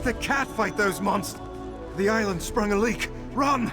the cat fight those monsters. The island sprung a leak. Run!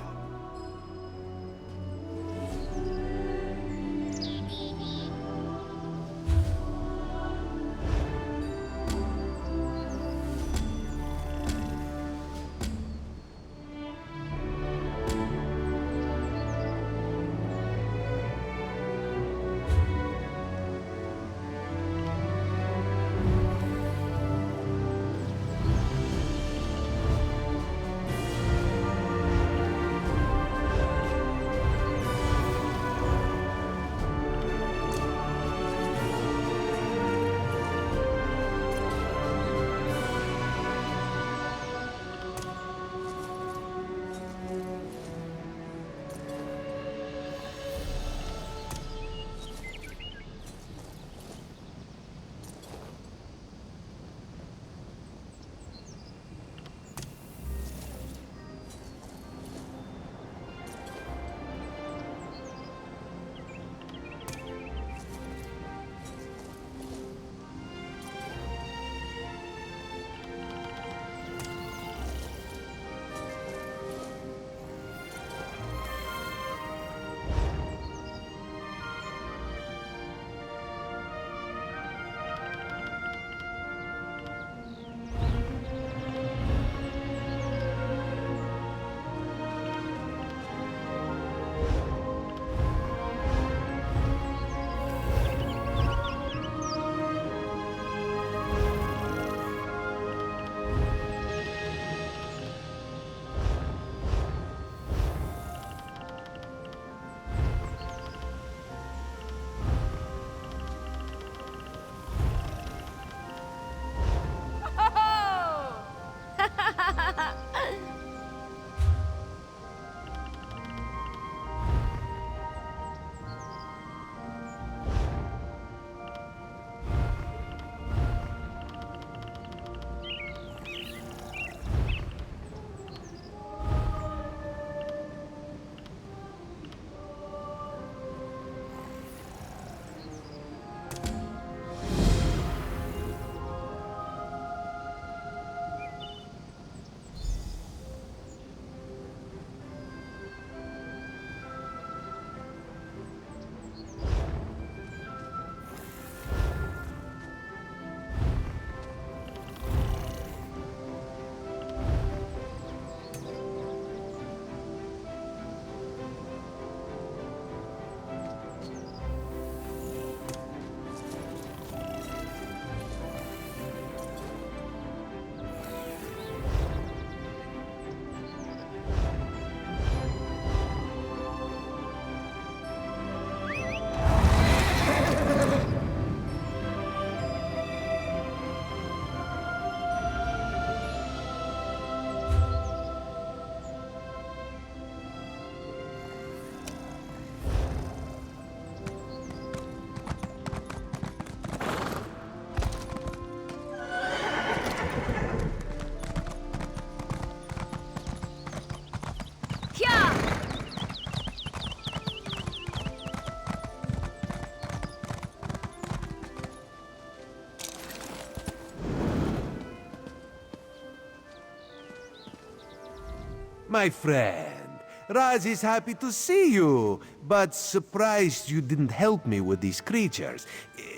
My friend, Raz is happy to see you, but surprised you didn't help me with these creatures.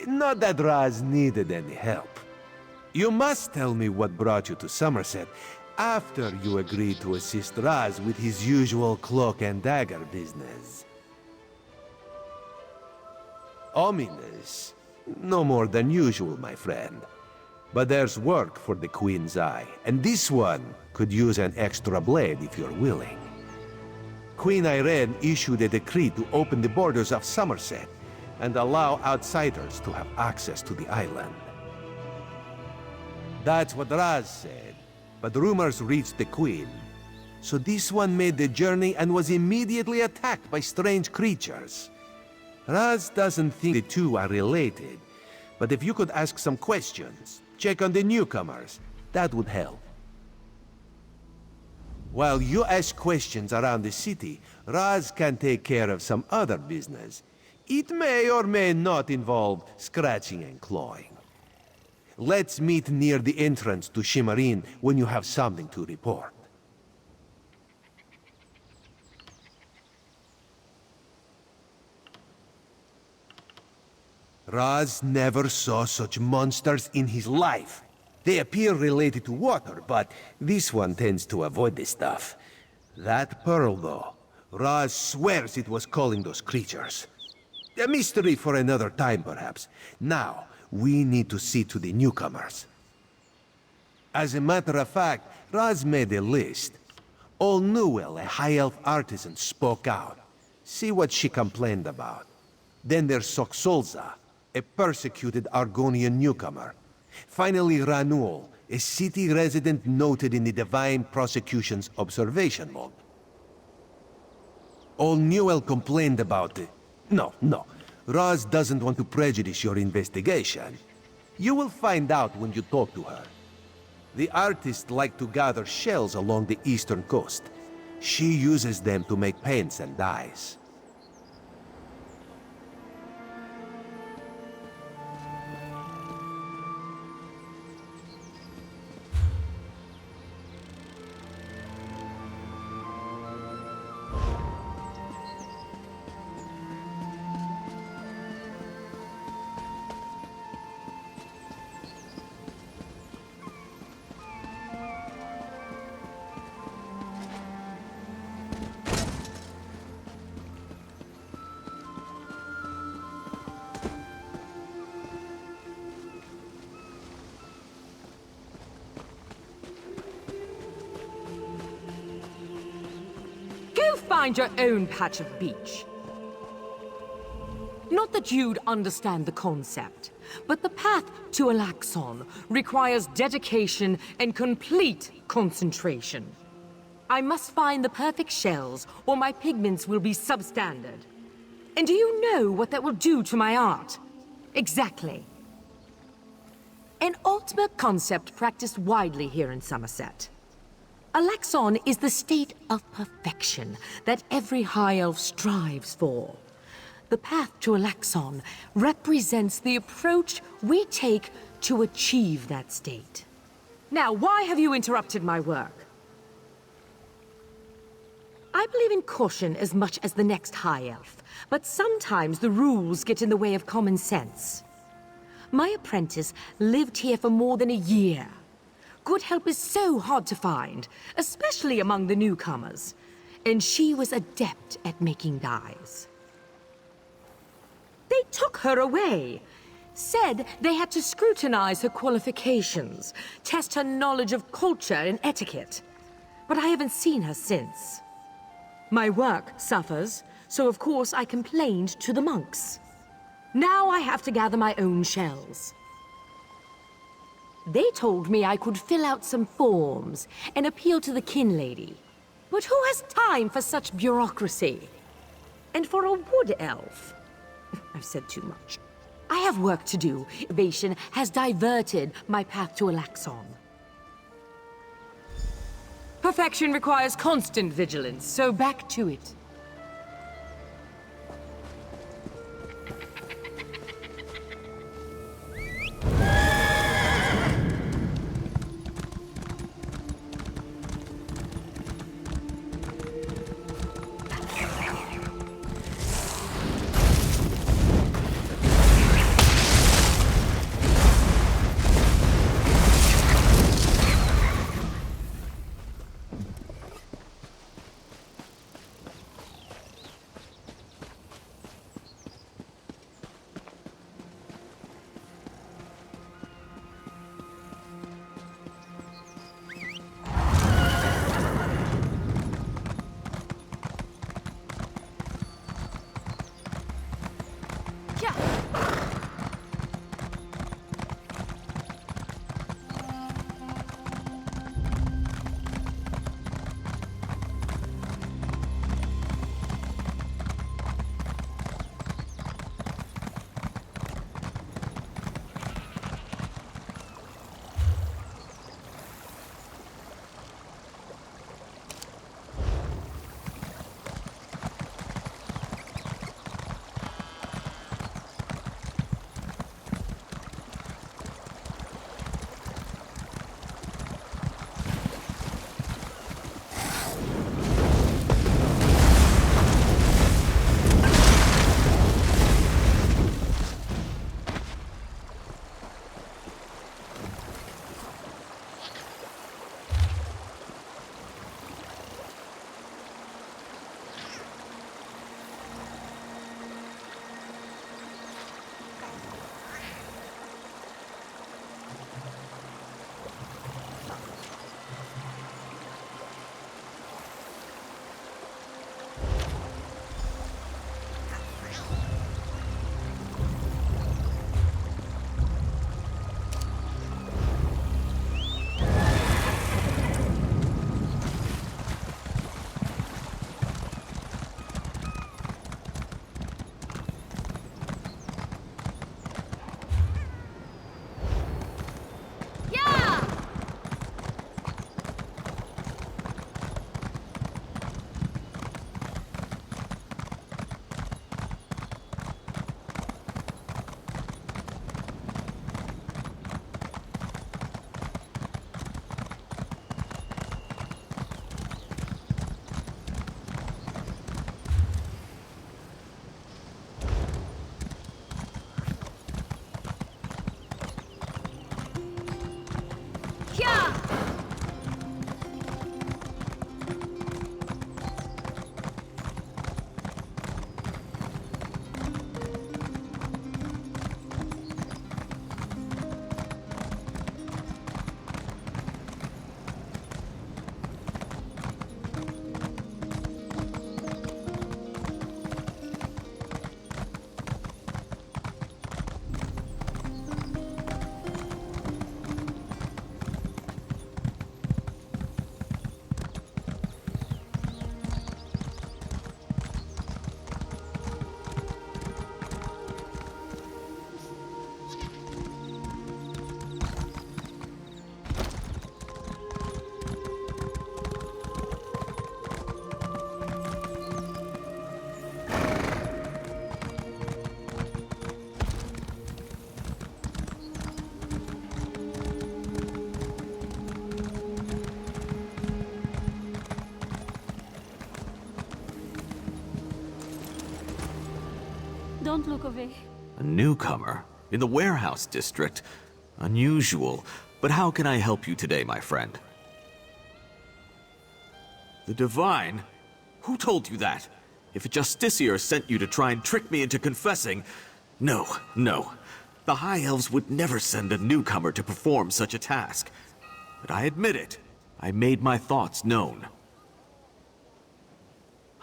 Not that Raz needed any help. You must tell me what brought you to Summerset after you agreed to assist Raz with his usual cloak and dagger business. Ominous. No more than usual, my friend. But there's work for the Queen's Eye, and this one could use an extra blade if you're willing. Queen Irene issued a decree to open the borders of Summerset and allow outsiders to have access to the island. That's what Raz said, but rumors reached the Queen. So this one made the journey and was immediately attacked by strange creatures. Raz doesn't think the two are related, but if you could ask some questions, check on the newcomers, that would help. While you ask questions around the city, Raz can take care of some other business. It may or may not involve scratching and clawing. Let's meet near the entrance to Shimmerin when you have something to report. Raz never saw such monsters in his life. They appear related to water, but this one tends to avoid this stuff. That pearl, though, Raz swears it was calling those creatures. A mystery for another time, perhaps. Now, we need to see to the newcomers. As a matter of fact, Raz made a list. Old Newell, a high elf artisan, spoke out. See what she complained about. Then there's Soxolza, a persecuted Argonian newcomer. Finally, Ranuol, a city resident noted in the Divine Prosecution's observation log. Old Newell complained about it. No. Raz doesn't want to prejudice your investigation. You will find out when you talk to her. The artists like to gather shells along the eastern coast. She uses them to make paints and dyes. Find your own patch of beach. Not that you'd understand the concept, but the path to Alaxon requires dedication and complete concentration. I must find the perfect shells, or my pigments will be substandard. And do you know what that will do to my art? Exactly. An ultimate concept practiced widely here in Summerset. Alaxon is the state of perfection that every High Elf strives for. The path to Alaxon represents the approach we take to achieve that state. Now, why have you interrupted my work? I believe in caution as much as the next High Elf, but sometimes the rules get in the way of common sense. My apprentice lived here for more than a year. Good help is so hard to find, especially among the newcomers. And she was adept at making dyes. They took her away. Said they had to scrutinize her qualifications, test her knowledge of culture and etiquette. But I haven't seen her since. My work suffers, so of course I complained to the monks. Now I have to gather my own shells. They told me I could fill out some forms and appeal to the kin lady. But who has time for such bureaucracy? And for a wood elf? I've said too much. I have work to do. Evasion has diverted my path to Alaxon. Perfection requires constant vigilance, so back to it. Don't look away. A newcomer? In the warehouse district? Unusual. But how can I help you today, my friend? The Divine? Who told you that? If a Justiciar sent you to try and trick me into confessing... No, no. The High Elves would never send a newcomer to perform such a task. But I admit it. I made my thoughts known.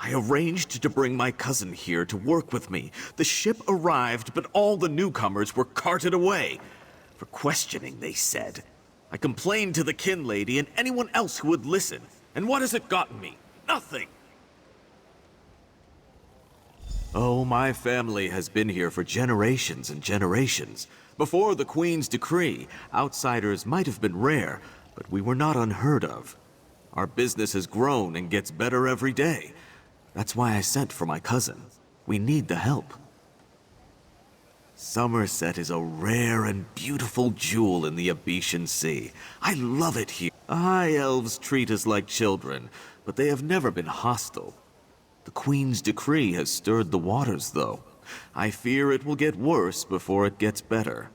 I arranged to bring my cousin here to work with me. The ship arrived, but all the newcomers were carted away. For questioning, they said. I complained to the kin lady and anyone else who would listen. And what has it gotten me? Nothing! Oh, my family has been here for generations and generations. Before the Queen's decree, outsiders might have been rare, but we were not unheard of. Our business has grown and gets better every day. That's why I sent for my cousin. We need the help. Summerset is a rare and beautiful jewel in the Abetian Sea. I love it here. The High Elves treat us like children, but they have never been hostile. The Queen's decree has stirred the waters, though. I fear it will get worse before it gets better.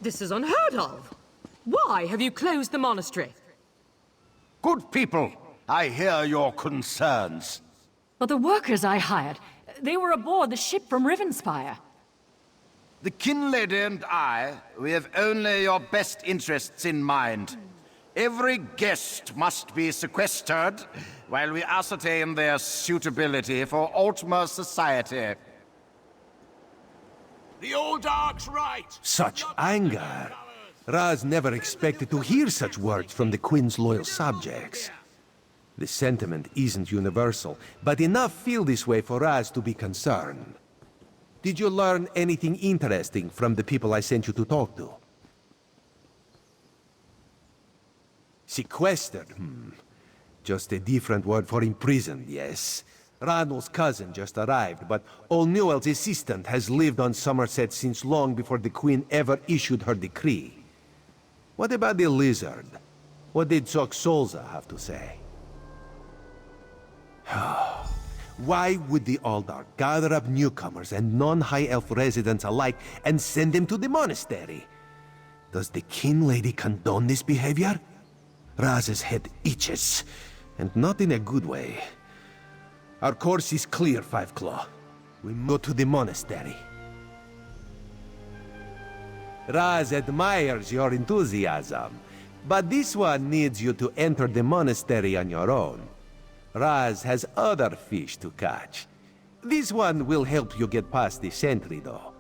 This is unheard of. Why have you closed the monastery? Good people, I hear your concerns. But the workers I hired, they were aboard the ship from Rivenspire. The kin lady and I, we have only your best interests in mind. Every guest must be sequestered while we ascertain their suitability for Altmer society. The old Ark's right! Such anger! Raz never expected to hear such words from the Queen's loyal subjects. The sentiment isn't universal, but enough feel this way for Raz to be concerned. Did you learn anything interesting from the people I sent you to talk to? Sequestered, Just a different word for imprisoned, yes. Ranul's cousin just arrived, but O'Newell's assistant has lived on Summerset since long before the Queen ever issued her decree. What about the lizard? What did Solza have to say? Why would the Aldar gather up newcomers and non-High Elf residents alike and send them to the monastery? Does the kin lady condone this behavior? Raz's head itches, and not in a good way. Our course is clear, Five Claw. We go to the monastery. Raz admires your enthusiasm, but this one needs you to enter the monastery on your own. Raz has other fish to catch. This one will help you get past the sentry, though.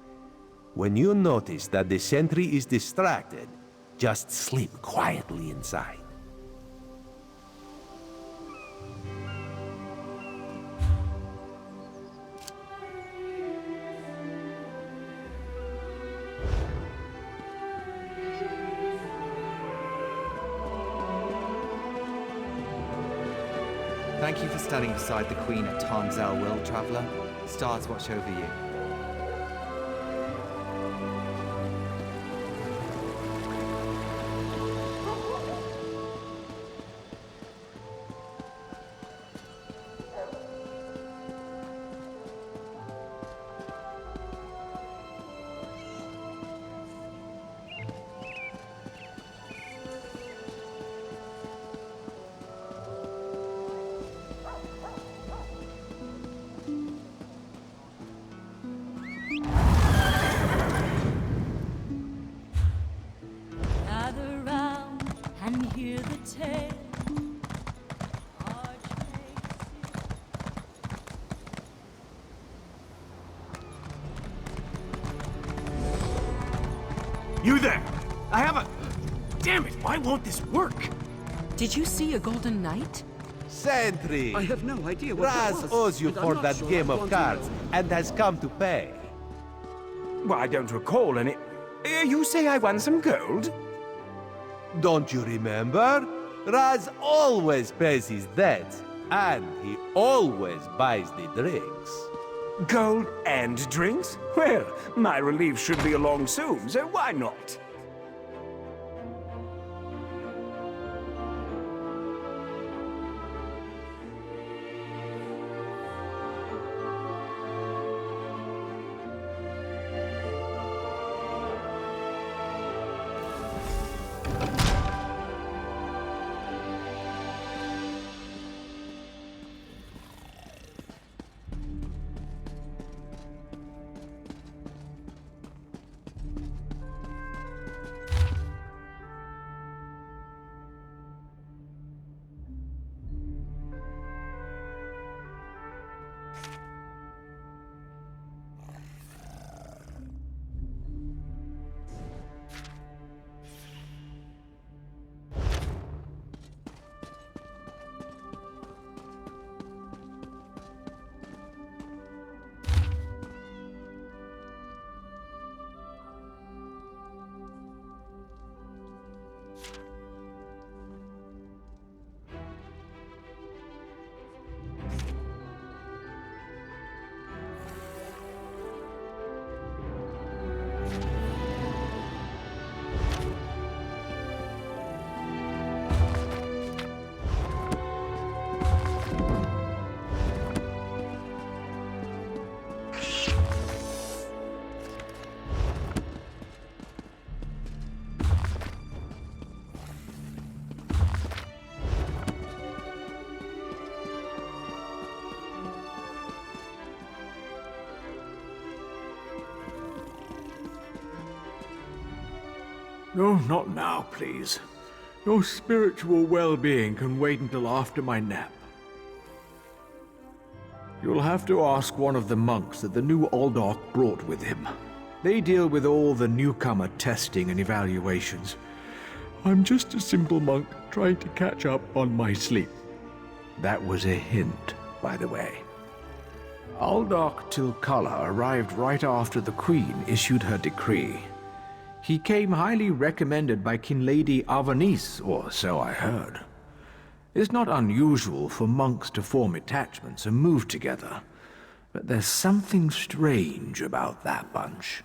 When you notice that the sentry is distracted, just sleep quietly inside. Thank you for standing beside the Queen at Tarnzel, World Traveler. Stars watch over you. Gather round and hear the tale. You there! I have a... Damn it, why won't this work? Did you see a golden knight? Sentry! I have no idea what that Raz was, owes you and I'm for not that sure game I of want to cards know. and has come to pay. Well, I don't recall any... you say I won some gold? Don't you remember? Raz always pays his debts, and he always buys the drinks. Gold and drinks? Well, my relief should be along soon, so why not? No, not now, please. Your spiritual well-being can wait until after my nap. You'll have to ask one of the monks that the new Aldork brought with him. They deal with all the newcomer testing and evaluations. I'm just a simple monk trying to catch up on my sleep. That was a hint, by the way. Aldork Tilkala arrived right after the Queen issued her decree. He came highly recommended by King Lady Avanice, or so I heard. It's not unusual for monks to form attachments and move together, but there's something strange about that bunch.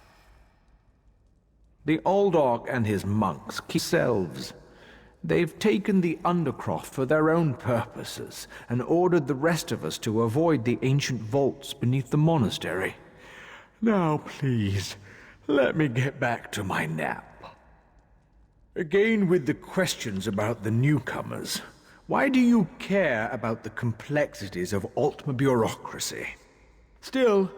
The Aldork and his monks keep selves. They've taken the Undercroft for their own purposes and ordered the rest of us to avoid the ancient vaults beneath the monastery. Now, please, let me get back to my nap. Again with the questions about the newcomers. Why do you care about the complexities of Altma bureaucracy? Still,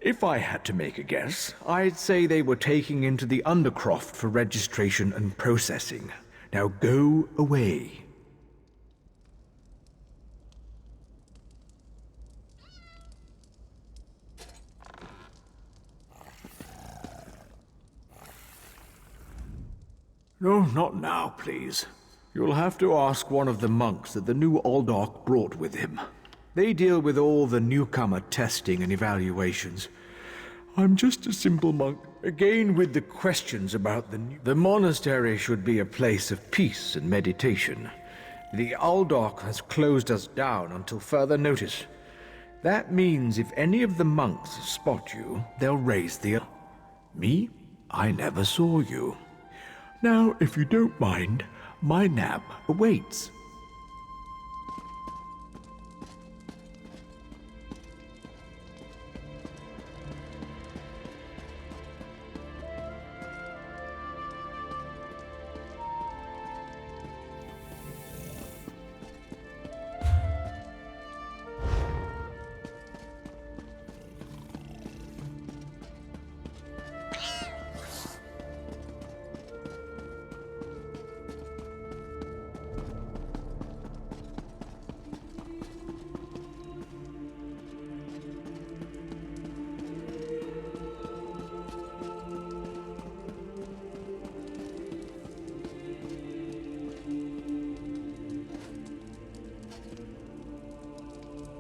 if I had to make a guess, I'd say they were taking into the Undercroft for registration and processing. Now go away. No, not now, please. You'll have to ask one of the monks that the new Aldork brought with him. They deal with all the newcomer testing and evaluations. I'm just a simple monk. Again with the questions about the monastery should be a place of peace and meditation. The Aldork has closed us down until further notice. That means if any of the monks spot you, they'll raise the... Me? I never saw you. Now, if you don't mind, my nap awaits.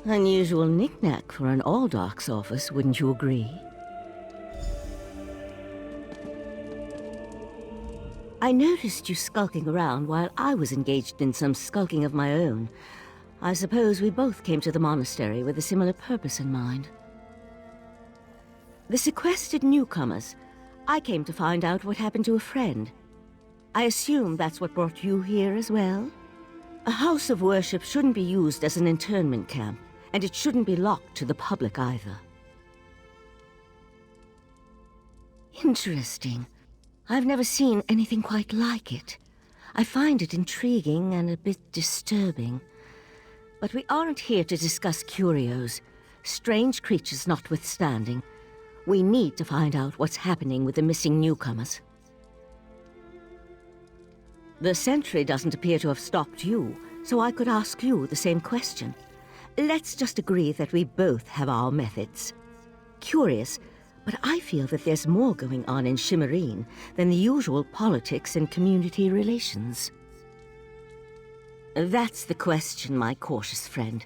Unusual knick-knack for an Aldork's office, wouldn't you agree? I noticed you skulking around while I was engaged in some skulking of my own. I suppose we both came to the monastery with a similar purpose in mind. The sequestered newcomers. I came to find out what happened to a friend. I assume that's what brought you here as well? A house of worship shouldn't be used as an internment camp, and it shouldn't be locked to the public either. Interesting. I've never seen anything quite like it. I find it intriguing and a bit disturbing. But we aren't here to discuss curios. Strange creatures notwithstanding, we need to find out what's happening with the missing newcomers. The sentry doesn't appear to have stopped you, so I could ask you the same question. Let's just agree that we both have our methods. Curious, but I feel that there's more going on in Shimmerine than the usual politics and community relations. That's the question, my cautious friend.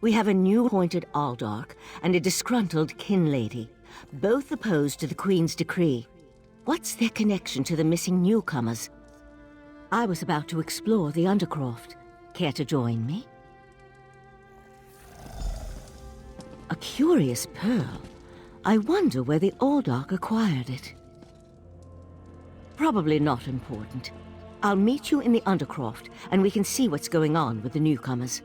We have a new appointed Aldork and a disgruntled kin lady, both opposed to the Queen's decree. What's their connection to the missing newcomers? I was about to explore the Undercroft. Care to join me? A curious pearl. I wonder where the Aldork acquired it. Probably not important. I'll meet you in the Undercroft, and we can see what's going on with the newcomers.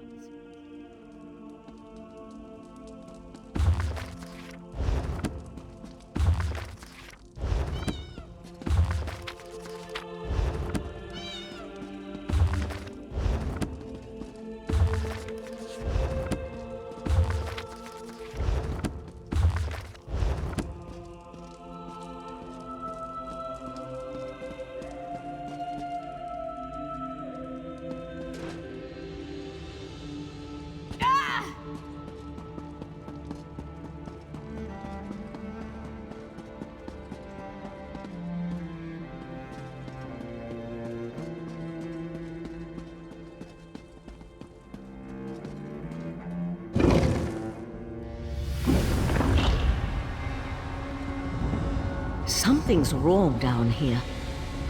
Something's wrong down here.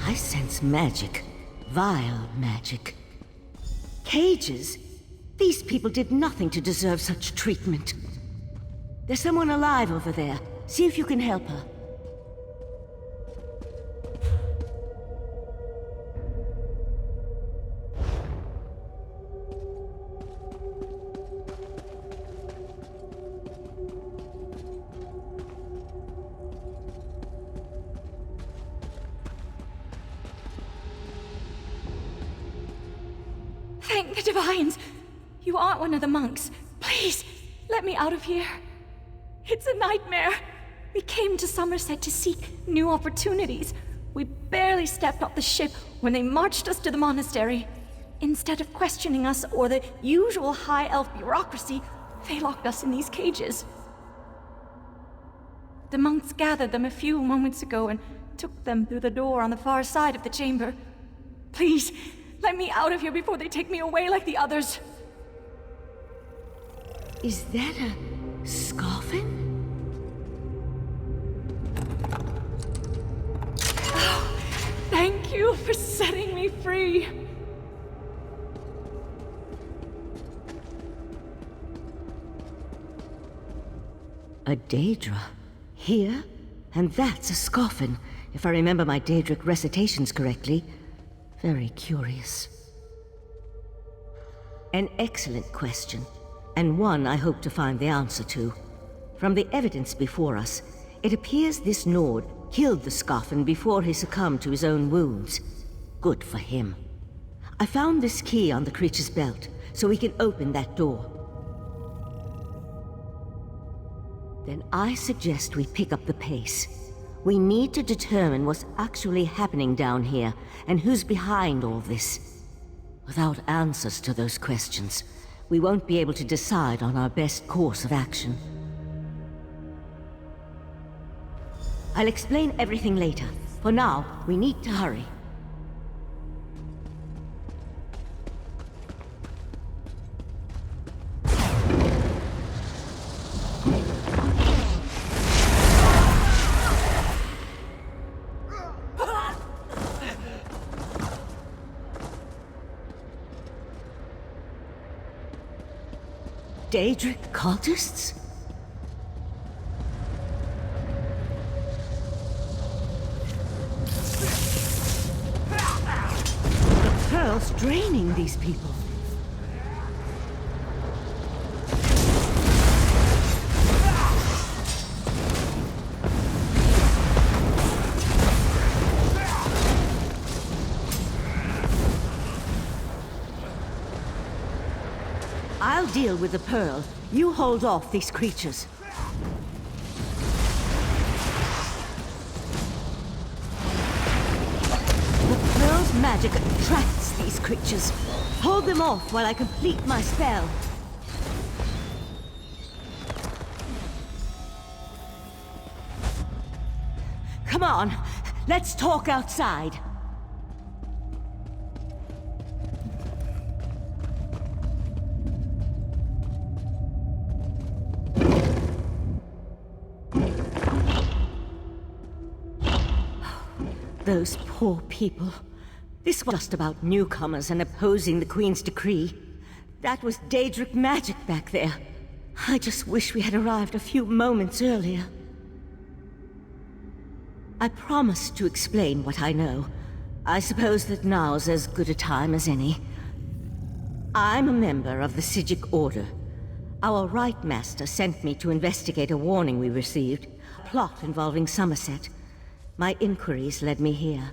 I sense magic. Vile magic. Cages? These people did nothing to deserve such treatment. There's someone alive over there. See if you can help her. Thank the Divines! You aren't one of the monks. Please, let me out of here. It's a nightmare. We came to Summerset to seek new opportunities. We barely stepped off the ship when they marched us to the monastery. Instead of questioning us or the usual high elf bureaucracy, they locked us in these cages. The monks gathered them a few moments ago and took them through the door on the far side of the chamber. Please, let me out of here before they take me away like the others. Is that a scoffin? Oh, thank you for setting me free. A Daedra? Here? And that's a Scoffin, if I remember my Daedric recitations correctly. Very curious. An excellent question, and one I hope to find the answer to. From the evidence before us, it appears this Nord killed the Scoffin before he succumbed to his own wounds. Good for him. I found this key on the creature's belt, so we can open that door. Then I suggest we pick up the pace. We need to determine what's actually happening down here, and who's behind all this. Without answers to those questions, we won't be able to decide on our best course of action. I'll explain everything later. For now, we need to hurry. Daedric cultists? The pearl's draining these people. I'll deal with the pearl. You hold off these creatures. The pearl's magic attracts these creatures. Hold them off while I complete my spell. Come on, let's talk outside. Those poor people. This was just about newcomers and opposing the Queen's decree. That was Daedric magic back there. I just wish we had arrived a few moments earlier. I promised to explain what I know. I suppose that now's as good a time as any. I'm a member of the Psijic Order. Our Right Master sent me to investigate a warning we received, a plot involving Summerset. My inquiries led me here.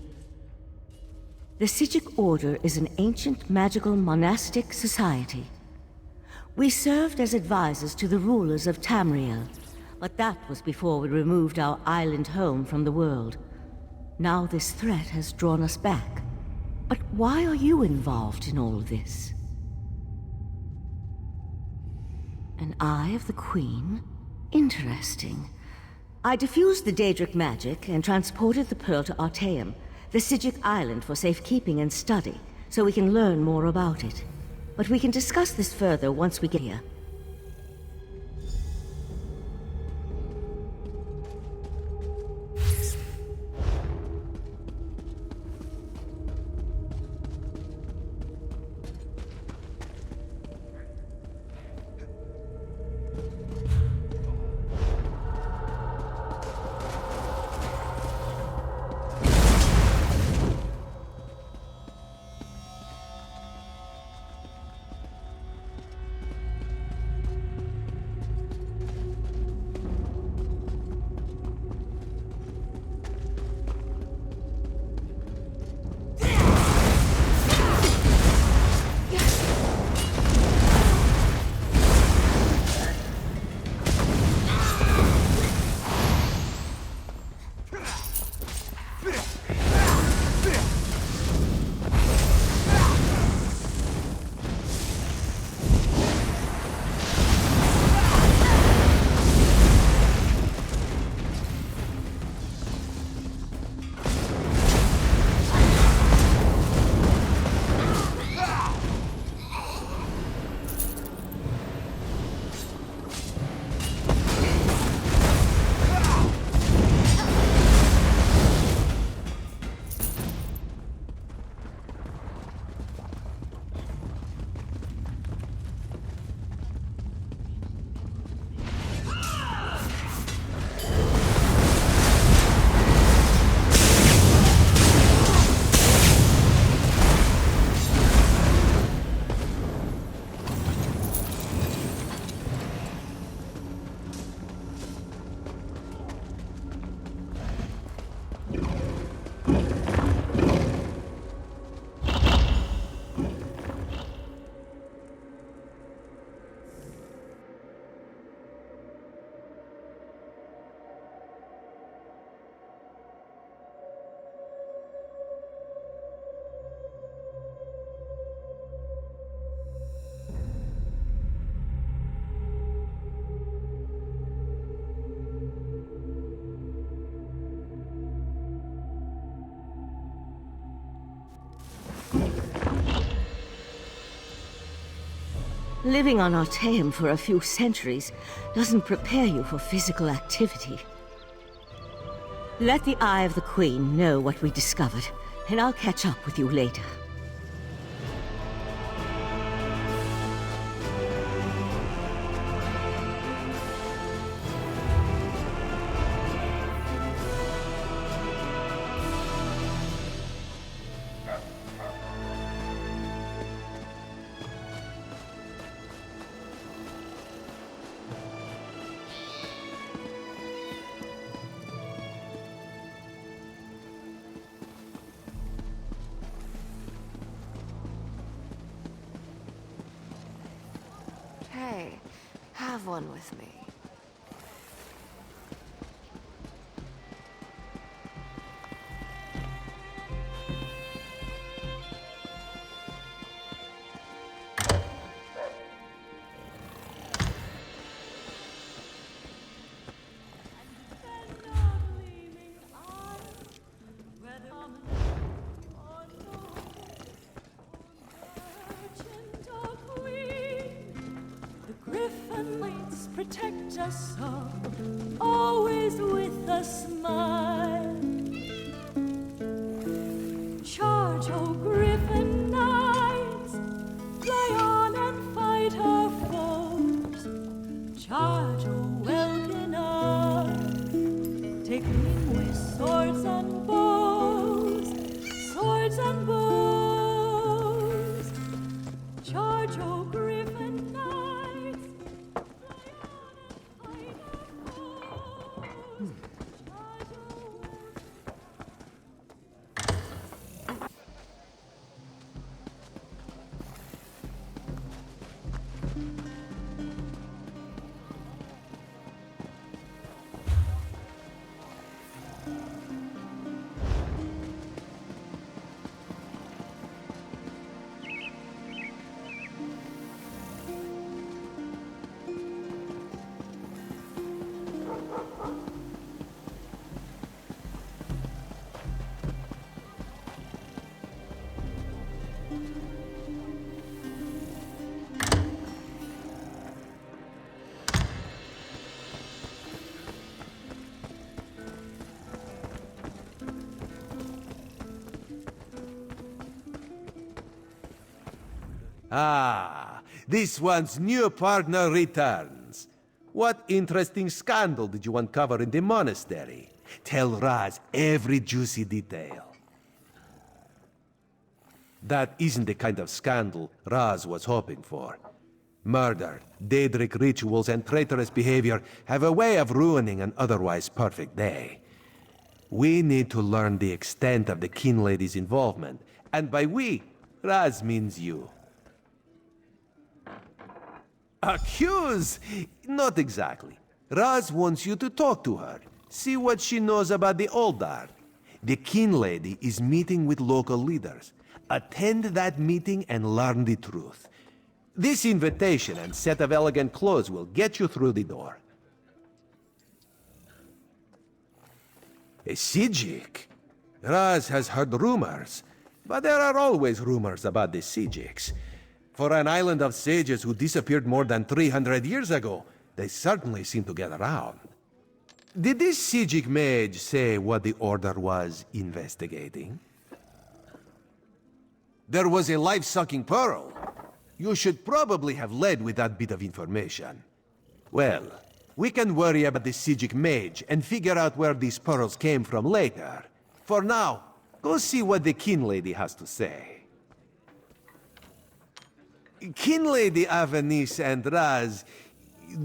The Psijic Order is an ancient magical monastic society. We served as advisors to the rulers of Tamriel, but that was before we removed our island home from the world. Now this threat has drawn us back. But why are you involved in all this? An Eye of the Queen? Interesting. I diffused the Daedric magic and transported the pearl to Artaeum, the Psijic island, for safekeeping and study, so we can learn more about it. But we can discuss this further once we get here. Living on Artaeum for a few centuries doesn't prepare you for physical activity. Let the Eye of the Queen know what we discovered, and I'll catch up with you later. Hey, have one with me. Griffin lights protect us all, always with a smile. Charge, oh Griffin knights, fly on and fight our foes. Charge, oh welkin up, take aim with swords and bows, swords and bows. Charge, oh Griffin knights. Ah, this one's new partner returns. What interesting scandal did you uncover in the monastery? Tell Raz every juicy detail. That isn't the kind of scandal Raz was hoping for. Murder, Daedric rituals, and traitorous behavior have a way of ruining an otherwise perfect day. We need to learn the extent of the Kin Lady's involvement, and by we, Raz means you. Accuse? Not exactly. Raz wants you to talk to her. See what she knows about the Oldar. The Kin Lady is meeting with local leaders. Attend that meeting and learn the truth. This invitation and set of elegant clothes will get you through the door. A Sijik? Raz has heard rumors, but there are always rumors about the Sijiks. For an island of sages who disappeared more than 300 years ago, they certainly seem to get around. Did this Sijik mage say what the Order was investigating? There was a life-sucking pearl. You should probably have led with that bit of information. Well, we can worry about the Sijik mage and figure out where these pearls came from later. For now, go see what the Kin Lady has to say. Kin Lady Avanice and Raz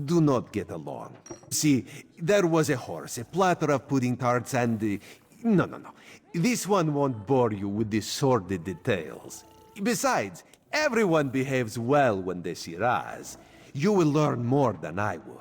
do not get along. See, there was a horse, a platter of pudding tarts, and... No. This one won't bore you with the sordid details. Besides, everyone behaves well when they see Raz. You will learn more than I would.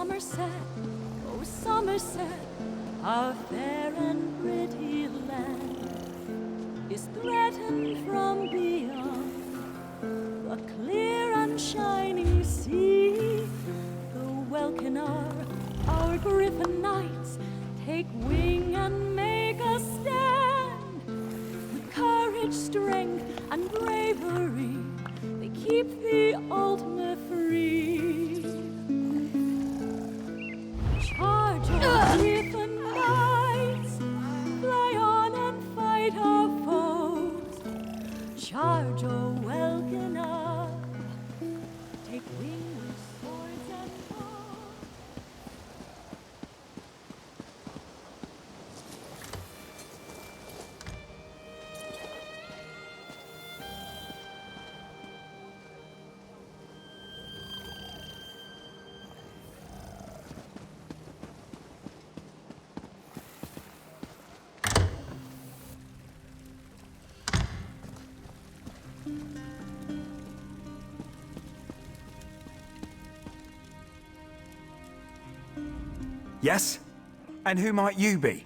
Summerset, oh Summerset, our fair and pretty land is threatened from beyond the clear and shiny sea. The Welkinar, our griffin knights, take wing and make a stand. With courage, strength, and bravery, they keep the Altmer free. Charge our griffin knights, fly on and fight our foes. Charge, O Welkinar, take wing with swords and bows. Yes? And who might you be?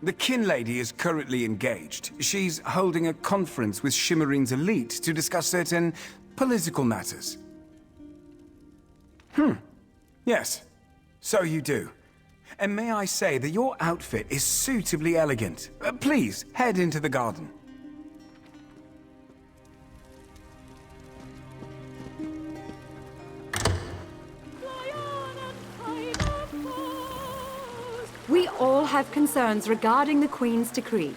The Kin Lady is currently engaged. She's holding a conference with Shimmerine's elite to discuss certain political matters. Yes. So you do. And may I say that your outfit is suitably elegant. Please, head into the garden. We all have concerns regarding the Queen's decree.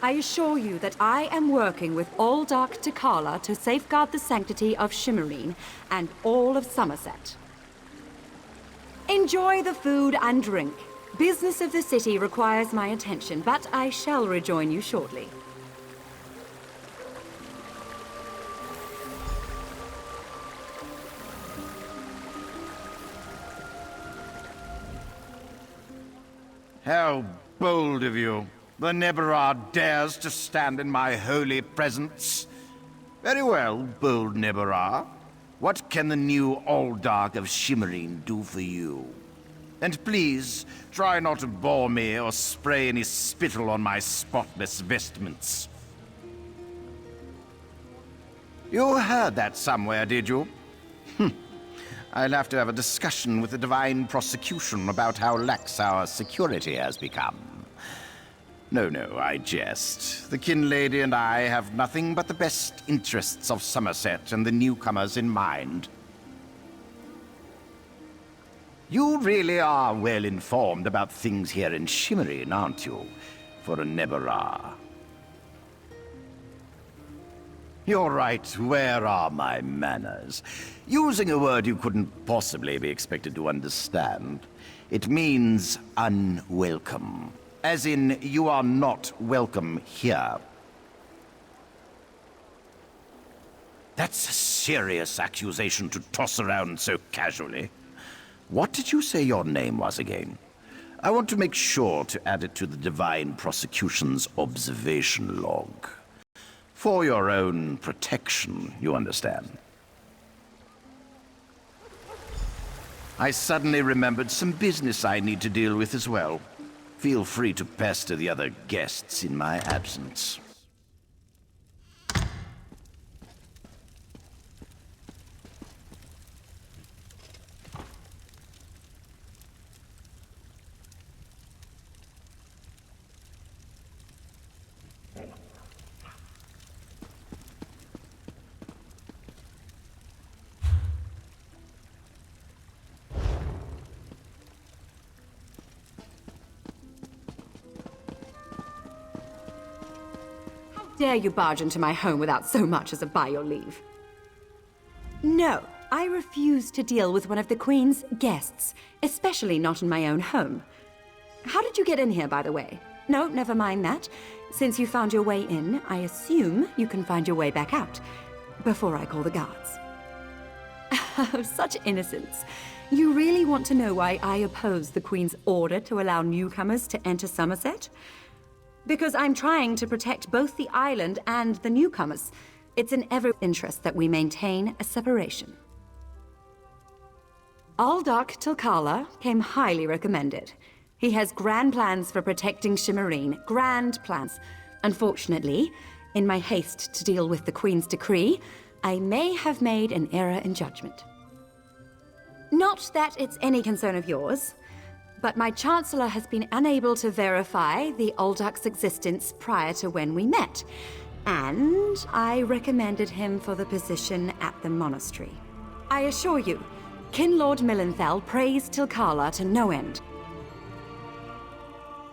I assure you that I am working with all Dark Takala to safeguard the sanctity of Shimmerine and all of Summerset. Enjoy the food and drink. Business of the city requires my attention, but I shall rejoin you shortly. How bold of you. The Neberard dares to stand in my holy presence. Very well, bold Neberard. What can the new Alldark of Shimmerine do for you? And please, try not to bore me or spray any spittle on my spotless vestments. You heard that somewhere, did you? I'll have to have a discussion with the Divine Prosecution about how lax our security has become. No, I jest. The Kin Lady and I have nothing but the best interests of Summerset and the newcomers in mind. You really are well informed about things here in Shimmerine, aren't you? For a Neberard. You're right, where are my manners? Using a word you couldn't possibly be expected to understand. It means unwelcome. As in, you are not welcome here. That's a serious accusation to toss around so casually. What did you say your name was again? I want to make sure to add it to the Divine Prosecution's observation log. For your own protection, you understand. I suddenly remembered some business I need to deal with as well. Feel free to pester the other guests in my absence. Dare you barge into my home without so much as a by your leave? No, I refuse to deal with one of the Queen's guests, especially not in my own home. How did you get in here, by the way? No, never mind that. Since you found your way in, I assume you can find your way back out, before I call the guards. Such innocence. You really want to know why I oppose the Queen's order to allow newcomers to enter Summerset? Because I'm trying to protect both the island and the newcomers. It's in every interest that we maintain a separation. Aldark Tilkala came highly recommended. He has grand plans for protecting Shimmerine. Grand plans. Unfortunately, in my haste to deal with the Queen's decree, I may have made an error in judgment. Not that it's any concern of yours, but my Chancellor has been unable to verify the Aldark's existence prior to when we met, and I recommended him for the position at the monastery. I assure you, Kinlord Millenthal praised Tilkala to no end.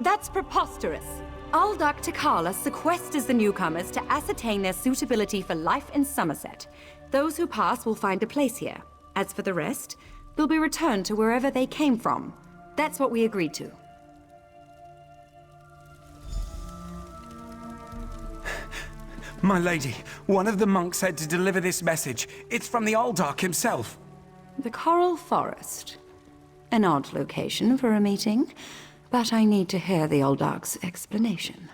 That's preposterous! Aldark Tilkala sequesters the newcomers to ascertain their suitability for life in Summerset. Those who pass will find a place here. As for the rest, they'll be returned to wherever they came from. That's what we agreed to. My lady, one of the monks said to deliver this message. It's from the Aldark himself. The Coral Forest. An odd location for a meeting, but I need to hear the Aldark's explanation.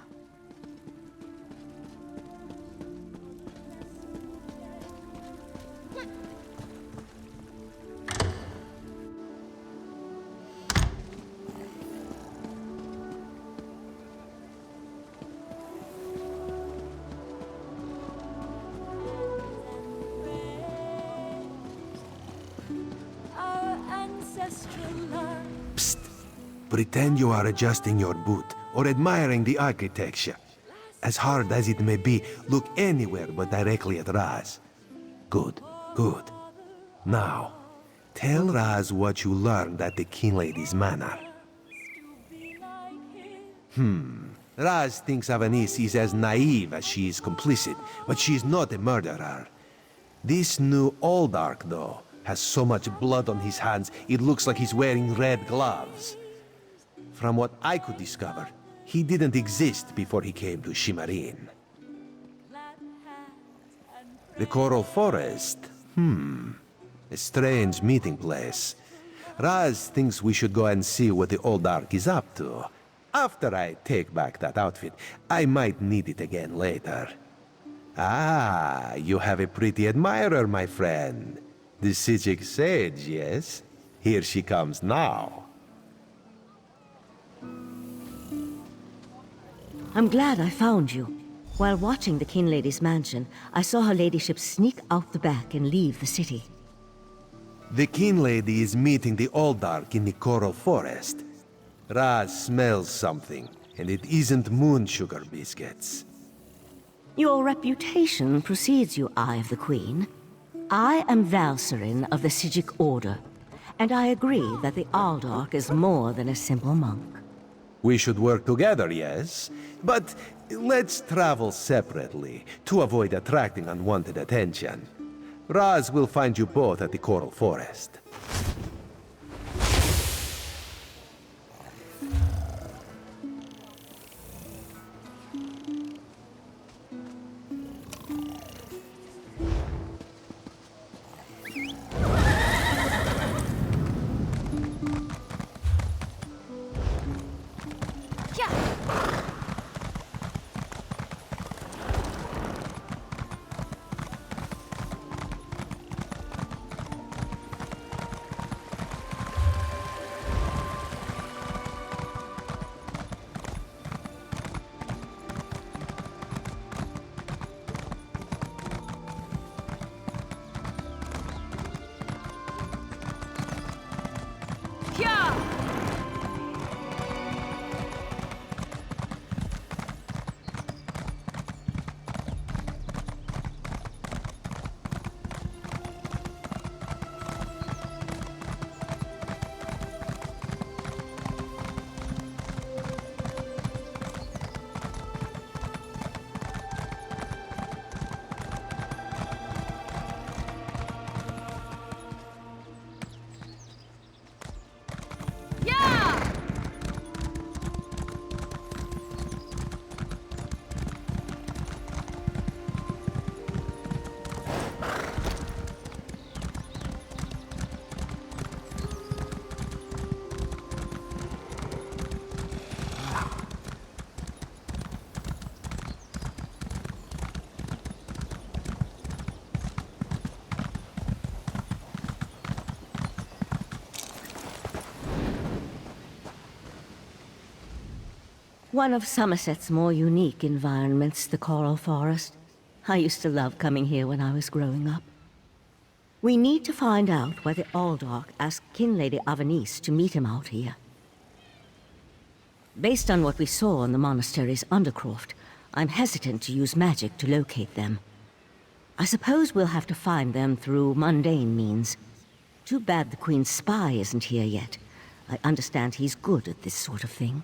Psst. Pretend you are adjusting your boot or admiring the architecture. As hard as it may be, look anywhere but directly at Raz. Good, good. Now, tell Raz what you learned at the King Lady's manor. Raz thinks Avanis is as naive as she is complicit, but she is not a murderer. This new Aldark, though, has so much blood on his hands, it looks like he's wearing red gloves. From what I could discover, he didn't exist before he came to Shimmerine. The Coral Forest? A strange meeting place. Raz thinks we should go and see what the Aldark is up to. After I take back that outfit, I might need it again later. Ah, you have a pretty admirer, my friend. The Sijic sage, yes? Here she comes now. I'm glad I found you. While watching the King Lady's mansion, I saw her ladyship sneak out the back and leave the city. The King Lady is meeting the Aldark in the Coral Forest. Raz smells something, and it isn't moon sugar biscuits. Your reputation precedes you, Eye of the Queen. I am Valserin of the Sijic Order, and I agree that the Aldark is more than a simple monk. We should work together, yes? But let's travel separately, to avoid attracting unwanted attention. Raz will find you both at the Coral Forest. One of Summerset's more unique environments, the Coral Forest. I used to love coming here when I was growing up. We need to find out whether Aldark asked Kinlady Avanice to meet him out here. Based on what we saw in the monastery's undercroft, I'm hesitant to use magic to locate them. I suppose we'll have to find them through mundane means. Too bad the Queen's spy isn't here yet. I understand he's good at this sort of thing.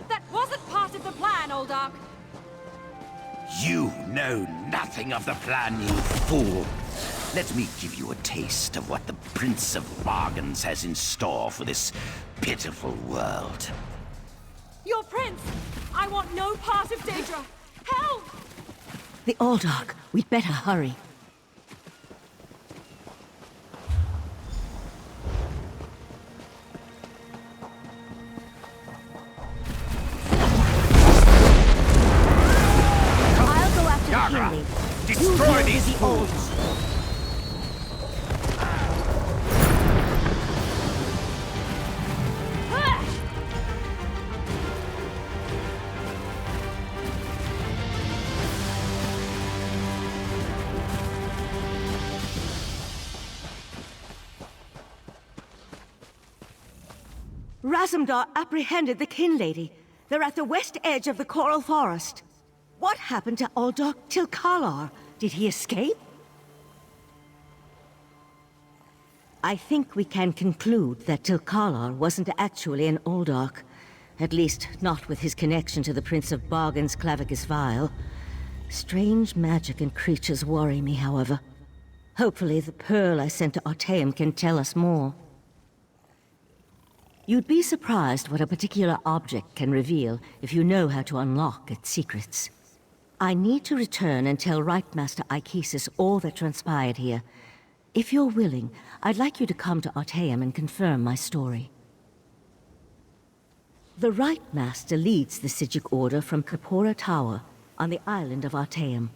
That wasn't part of the plan, Aldark! You know nothing of the plan, you fool. Let me give you a taste of what the Prince of Bargains has in store for this pitiful world. Your prince! I want no part of Daedra! Help! The Aldark. We'd better hurry. Yagra, destroy these fools! Razumdar apprehended the Kinlady. They're at the west edge of the Coral Forest. What happened to Aldark Tilkalar? Did he escape? I think we can conclude that Tilkalar wasn't actually an Aldark. At least, not with his connection to the Prince of Bargain's Clavicus Vial. Strange magic and creatures worry me, however. Hopefully the pearl I sent to Artaeum can tell us more. You'd be surprised what a particular object can reveal if you know how to unlock its secrets. I need to return and tell Rightmaster Ikesis all that transpired here. If you're willing, I'd like you to come to Artaeum and confirm my story. The Rightmaster leads the Sijic Order from Kapora Tower on the island of Artaeum.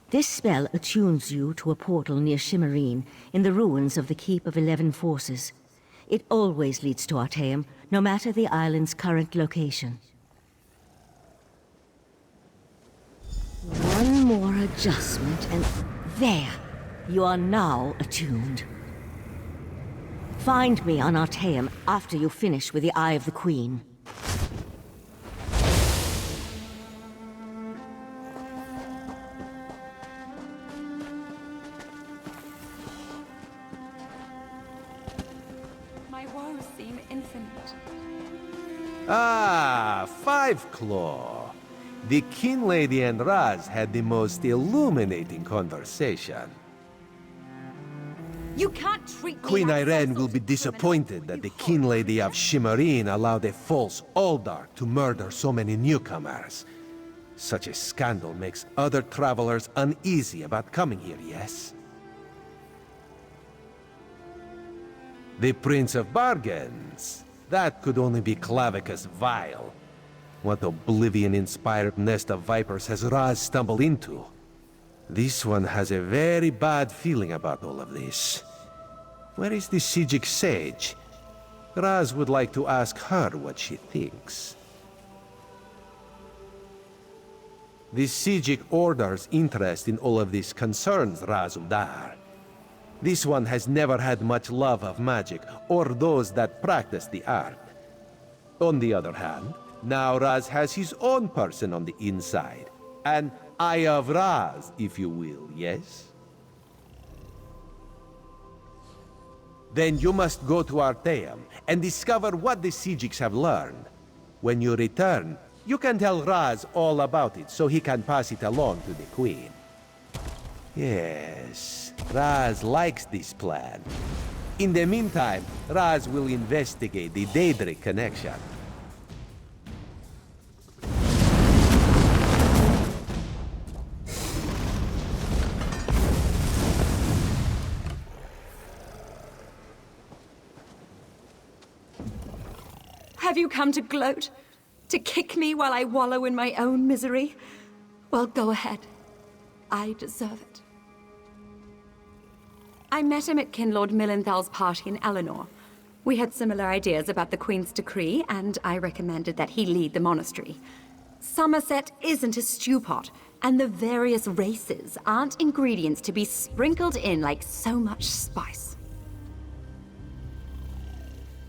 This spell attunes you to a portal near Shimmerine in the ruins of the Keep of 11 Forces. It always leads to Artaeum, no matter the island's current location. One more adjustment and there! You are now attuned. Find me on Artaeum after you finish with the Eye of the Queen. My woes seem infinite. Ah, Five Claw. The Kinlady and Raz had the most illuminating conversation. You can't treat me Queen like Irene some will sort be of disappointed that the Kinlady of Shimmerine allowed a false Aldark to murder so many newcomers. Such a scandal makes other travelers uneasy about coming here, yes? The Prince of Bargains. That could only be Clavicus Vial. What oblivion-inspired nest of vipers has Raz stumbled into? This one has a very bad feeling about all of this. Where is the Sijic Sage? Raz would like to ask her what she thinks. The Sijic Order's interest in all of this concerns Razumdar. This one has never had much love of magic, or those that practice the art. On the other hand, now Raz has his own person on the inside. An Eye of Raz, if you will, yes? Then you must go to Arteum and discover what the Siegiks have learned. When you return, you can tell Raz all about it so he can pass it along to the Queen. Yes, Raz likes this plan. In the meantime, Raz will investigate the Daedric connection. Have you come to gloat? To kick me while I wallow in my own misery? Well, go ahead. I deserve it. I met him at Kinlord Millenthal's party in Eleanor. We had similar ideas about the Queen's decree, and I recommended that he lead the monastery. Summerset isn't a stew pot, and the various races aren't ingredients to be sprinkled in like so much spice.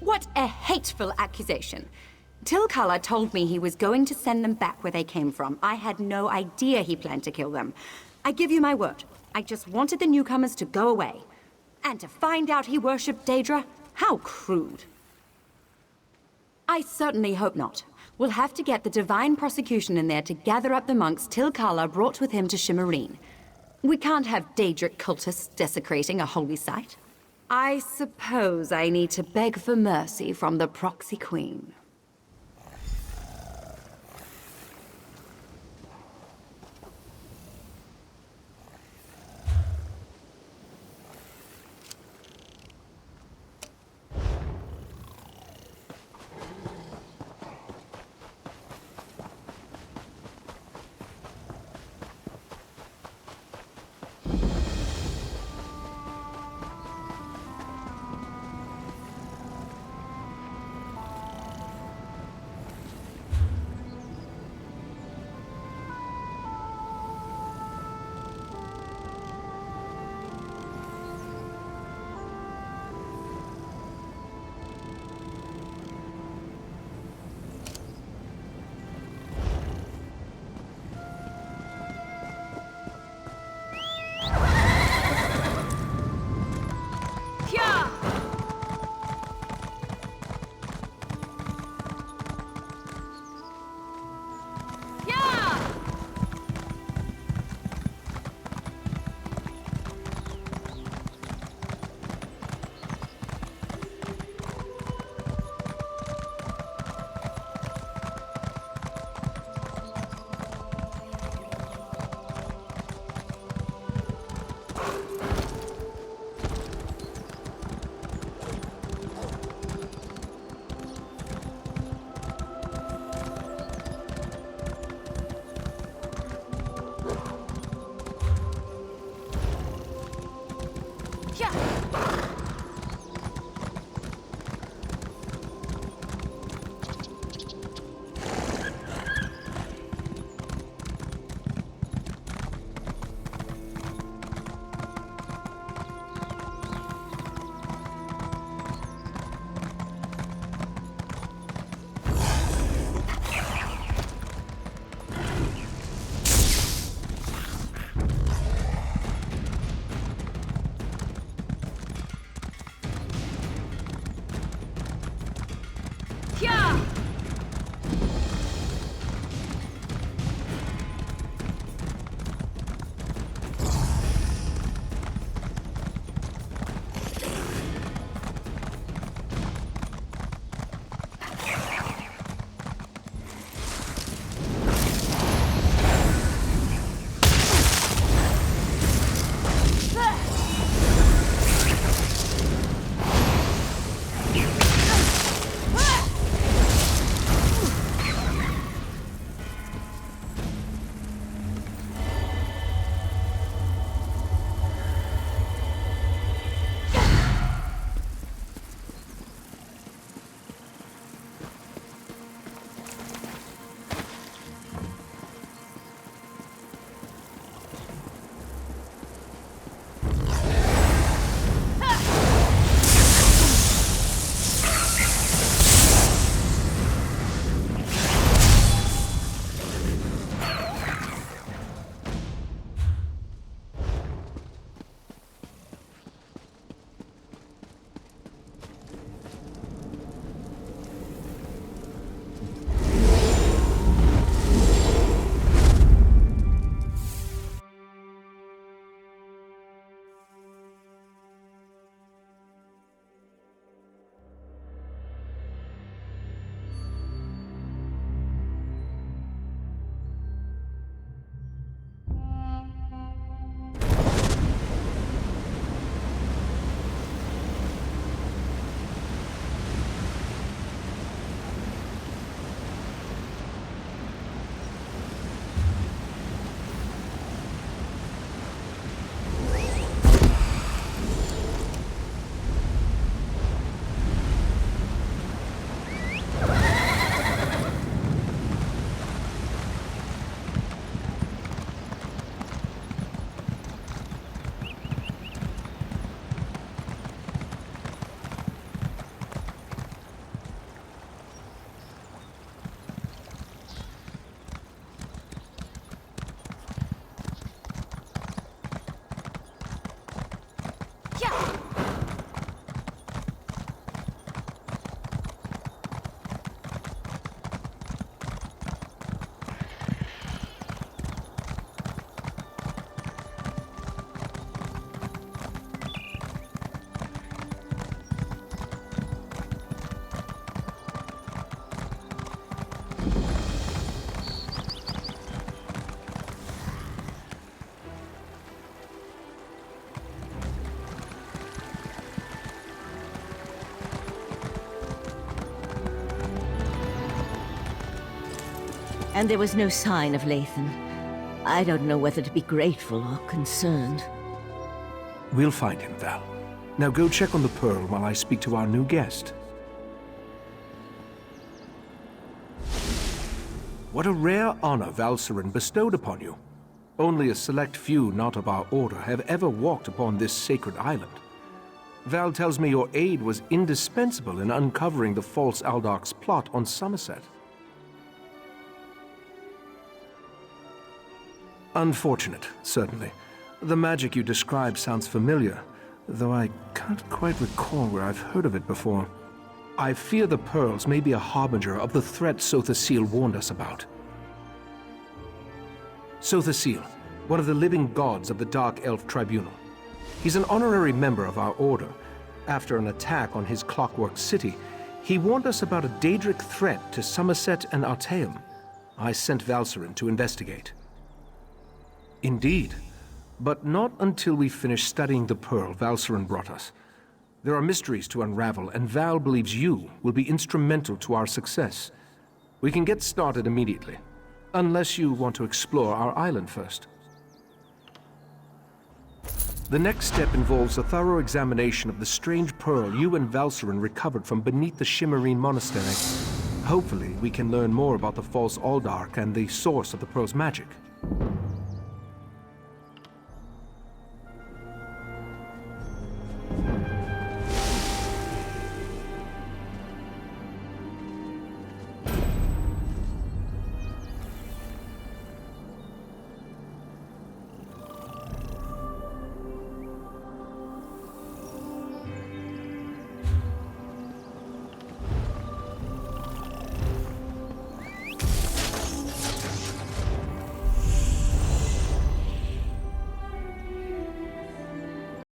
What a hateful accusation! Tilcala told me he was going to send them back where they came from. I had no idea he planned to kill them. I give you my word, I just wanted the newcomers to go away. And to find out he worshipped Daedra? How crude. I certainly hope not. We'll have to get the Divine Prosecution in there to gather up the monks Tilcala brought with him to Shimmerine. We can't have Daedric cultists desecrating a holy site. I suppose I need to beg for mercy from the proxy queen. And there was no sign of Lathan. I don't know whether to be grateful or concerned. We'll find him, Val. Now go check on the Pearl while I speak to our new guest. What a rare honor Valcerin bestowed upon you. Only a select few not of our order have ever walked upon this sacred island. Val tells me your aid was indispensable in uncovering the false Aldoc's plot on Summerset. Unfortunate, certainly. The magic you describe sounds familiar, though I can't quite recall where I've heard of it before. I fear the pearls may be a harbinger of the threat Sothasil warned us about. Sothasil, one of the living gods of the Dark Elf Tribunal. He's an honorary member of our order. After an attack on his clockwork city, he warned us about a Daedric threat to Summerset and Artaeum. I sent Valcerin to investigate. Indeed, but not until we finish studying the pearl Valcerin brought us. There are mysteries to unravel, and Val believes you will be instrumental to our success. We can get started immediately, unless you want to explore our island first. The next step involves a thorough examination of the strange pearl you and Valcerin recovered from beneath the Shimmerine Monastery. Hopefully, we can learn more about the false Aldark and the source of the pearl's magic.